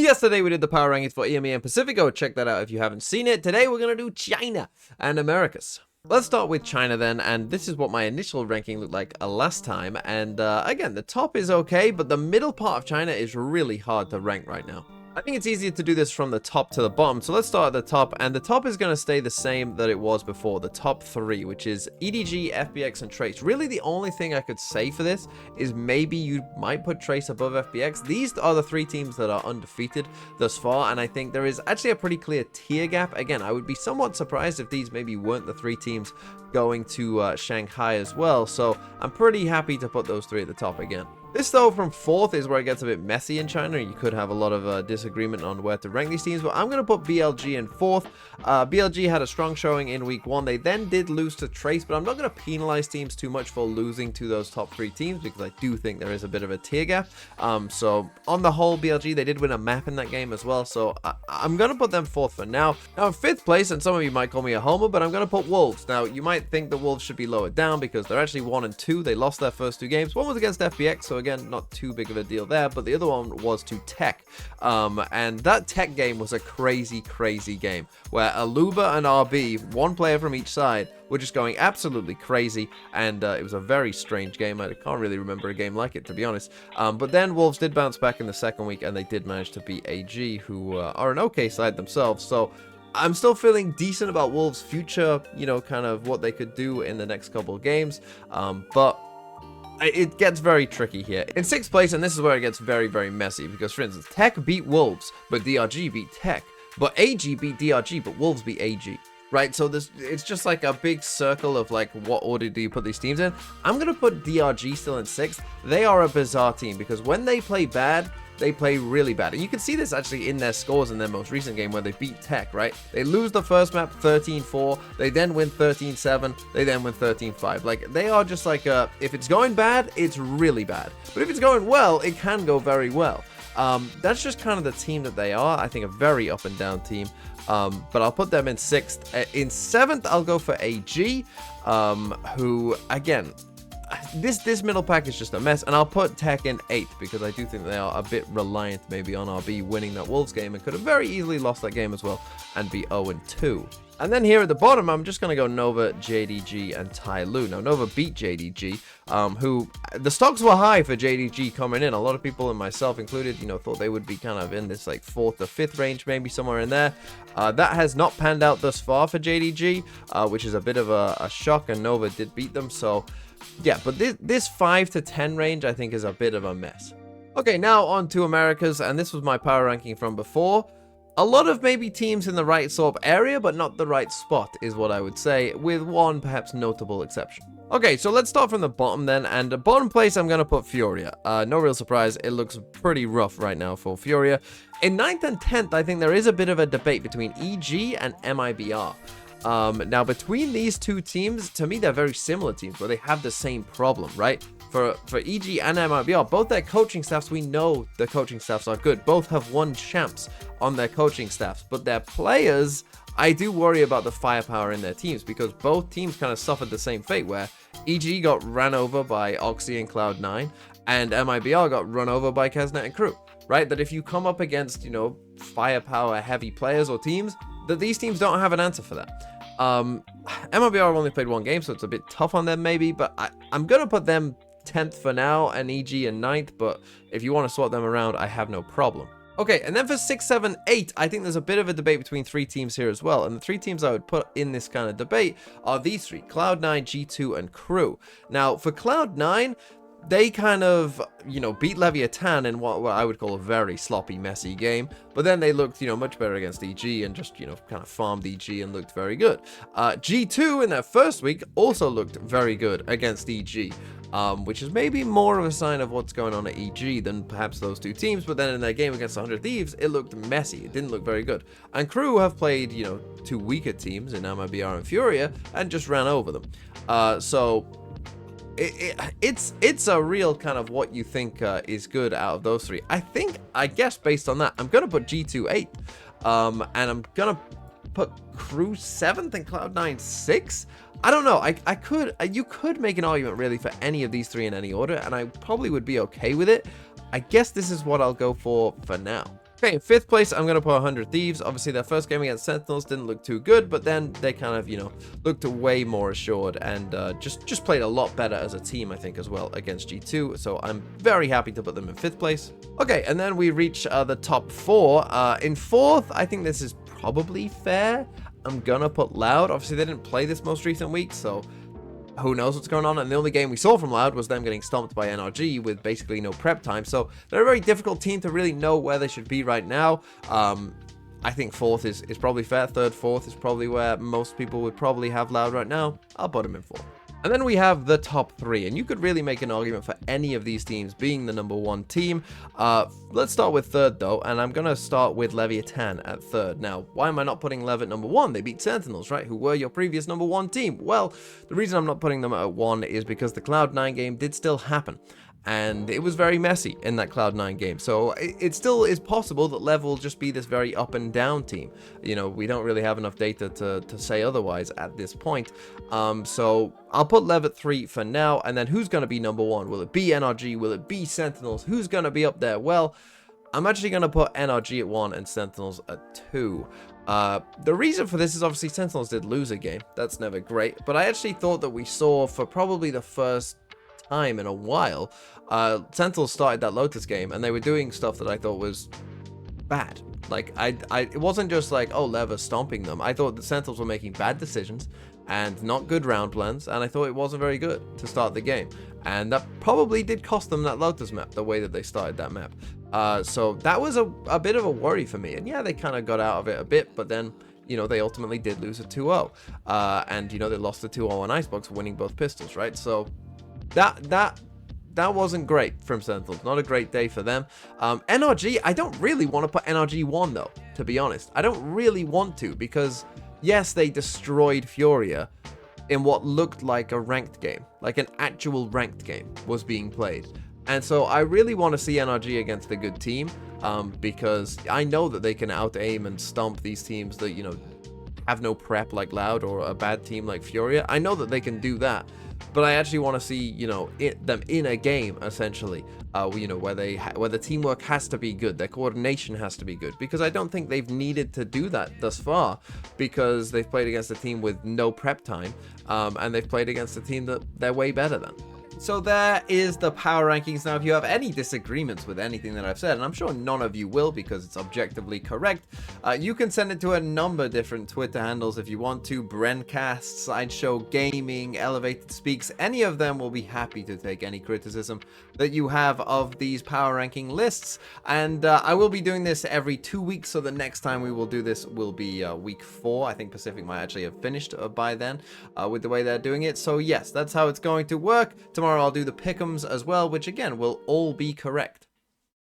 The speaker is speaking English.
Yesterday we did the power rankings for EMEA and Pacific. Go check that out if you haven't seen it. Today we're going to do China and Americas. Let's start with China then, and this is what my initial ranking looked like last time. And again, the top is okay, but the middle part of China is really hard to rank right now. I think it's easier to do this from the top to the bottom, so let's start at the top, and the top is going to stay the same that it was before, the top three, which is EDG, FBX, and Trace. Really, the only thing I could say for this is maybe you might put Trace above FBX. These are the three teams that are undefeated thus far, and I think there is actually a pretty clear tier gap. Again, I would be somewhat surprised if these maybe weren't the three teams going to Shanghai as well, so I'm pretty happy to put those three at the top again. This, though, from fourth is where it gets a bit messy in China. You could have a lot of disagreement on where to rank these teams, but I'm going to put BLG in fourth. BLG had a strong showing in week one. They then did lose to Trace, but I'm not going to penalize teams too much for losing to those top three teams because I do think there is a bit of a tier gap. So on the whole, BLG, they did win a map in that game as well, so I'm going to put them fourth for now. Now, in fifth place, and some of you might call me a homer, but I'm going to put Wolves. Now, you might think the Wolves should be lower down because they're actually 1 and 2. They lost their first two games. One was against FBX, so again, not too big of a deal there, but the other one was to Tech, and that Tech game was a crazy game where Aluba and RB, one player from each side, were just going absolutely crazy, and it was a very strange game. I can't really remember a game like it, to be honest, but then Wolves did bounce back in the second week, and they did manage to beat AG, who are an okay side themselves, so I'm still feeling decent about Wolves' future, you know, kind of what they could do in the next couple of games, but it gets very tricky here. In sixth place, and this is where it gets very messy, because for instance, Tech beat Wolves, but DRG beat Tech, but AG beat DRG, but Wolves beat AG. Right, so it's just like a big circle of like, what order do you put these teams in? I'm gonna put DRG still in sixth. They are a bizarre team because when they play bad, they play really bad. And you can see this actually in their scores in their most recent game where they beat Tech, right? They lose the first map 13-4, they then win 13-7, they then win 13-5. Like, they are just like, if it's going bad, it's really bad. But if it's going well, it can go very well. That's just kind of the team that they are. I think a very up and down team. But I'll put them in sixth. In seventh, I'll go for AG, who, again, this middle pack is just a mess, and I'll put Tech in 8th because I do think they are a bit reliant maybe on RB winning that Wolves game and could have very easily lost that game as well and be 0-2. And then here at the bottom, I'm just going to go Nova, JDG, and Tai Lu. Now, Nova beat JDG, who the stocks were high for JDG coming in. A lot of people, and myself included, you know, thought they would be kind of in this like 4th or 5th range, maybe somewhere in there. That has not panned out thus far for JDG, which is a bit of a shock, and Nova did beat them. So, yeah, but this 5 to 10 range, I think, is a bit of a mess. Okay, now on to Americas, and this was my power ranking from before. A lot of maybe teams in the right sort of area, but not the right spot, is what I would say, with one perhaps notable exception. Okay, so let's start from the bottom then, and the bottom place I'm going to put Furia. No real surprise, it looks pretty rough right now for Furia. In 9th and 10th, I think there is a bit of a debate between EG and MIBR. Now, between these two teams, to me, they're very similar teams, where they have the same problem, right? For EG and MIBR, both their coaching staffs, we know the coaching staffs are good. Both have won champs on their coaching staffs, but their players, I do worry about the firepower in their teams because both teams kind of suffered the same fate where EG got ran over by Oxy and Cloud9 and MIBR got run over by Kesnet and Crew, right? That if you come up against, you know, firepower heavy players or teams, that these teams don't have an answer for that. MIBR have only played one game, so it's a bit tough on them maybe, but I'm going to put them 10th for now and EG in 9th, but if you want to swap them around, I have no problem. Okay, and then for 6, 7, 8, I think there's a bit of a debate between three teams here as well, and the three teams I would put in this kind of debate are these three, Cloud9, G2, and Crew. Now, for Cloud9, they kind of, you know, beat Leviathan in what I would call a very sloppy, messy game. But then they looked, you know, much better against EG and just, you know, kind of farmed EG and looked very good. G2 in their first week also looked very good against EG. Which is maybe more of a sign of what's going on at EG than perhaps those two teams. But then in their game against 100 Thieves, it looked messy. It didn't look very good. And Crew have played, you know, two weaker teams in MIBR and Furia and just ran over them. So it's a real kind of what you think is good out of those three. I guess based on that, I'm going to put G2 8th. And I'm going to put Crew 7th and Cloud9 6th. I don't know. You could make an argument really for any of these three in any order, and I probably would be okay with it. I guess this is what I'll go for now. Okay, in 5th place, I'm going to put 100 Thieves. Obviously, their first game against Sentinels didn't look too good, but then they kind of, looked way more assured and just played a lot better as a team, I think, as well against G2. So I'm very happy to put them in 5th place. Okay, and then we reach the top 4. In 4th, I think this is probably fair. I'm going to put Loud. Obviously, they didn't play this most recent week, so who knows what's going on. And the only game we saw from Loud was them getting stomped by NRG with basically no prep time. So they're a very difficult team to really know where they should be right now. I think 4th is probably fair. 3rd, 4th is probably where most people would probably have Loud right now. I'll put them in 4th. And then we have the top 3, and you could really make an argument for any of these teams being the number 1 team. Let's start with 3rd, though, and I'm going to start with Leviathan at 3rd. Now, why am I not putting Lev at number 1? They beat Sentinels, right, who were your previous number 1 team. Well, the reason I'm not putting them at 1 is because the Cloud9 game did still happen. And it was very messy in that Cloud9 game. So it still is possible that Lev will just be this very up and down team. We don't really have enough data to say otherwise at this point. So I'll put Lev at 3 for now. And then who's going to be number 1? Will it be NRG? Will it be Sentinels? Who's going to be up there? Well, I'm actually going to put NRG at 1 and Sentinels at 2. The reason for this is obviously Sentinels did lose a game. That's never great. But I actually thought that we saw for probably the first time in a while, Sentinels started that Lotus game and they were doing stuff that I thought was bad. Like, it wasn't just like, oh, Lev is stomping them. I thought the Sentinels were making bad decisions and not good round plans, and I thought it wasn't very good to start the game. And that probably did cost them that Lotus map, the way that they started that map. So that was a bit of a worry for me. And yeah, they kind of got out of it a bit, but then they ultimately did lose a 2-0. And, they lost the 2-0 on Icebox, winning both pistols, right? So that wasn't great from Sentinels. Not a great day for them. NRG, I don't really want to put NRG 1, though, to be honest. I don't really want to, because, yes, they destroyed Furia in what looked like a ranked game. Like an actual ranked game was being played. And so I really want to see NRG against a good team, because I know that they can out-aim and stomp these teams that, have no prep like Loud or a bad team like Furia. I know that they can do that. But I actually want to see, them in a game, essentially, where the teamwork has to be good, their coordination has to be good, because I don't think they've needed to do that thus far, because they've played against a team with no prep time, and they've played against a team that they're way better than. So there is the power rankings. Now, if you have any disagreements with anything that I've said, and I'm sure none of you will because it's objectively correct, you can send it to a number of different Twitter handles if you want to. Brencast, Sideshow Gaming, Elevated Speaks, any of them will be happy to take any criticism that you have of these power ranking lists. And I will be doing this every 2 weeks, so the next time we will do this will be week 4. I think Pacific might actually have finished by then with the way they're doing it. So yes, that's how it's going to work. Tomorrow I'll do the pick'ems as well, which again will all be correct.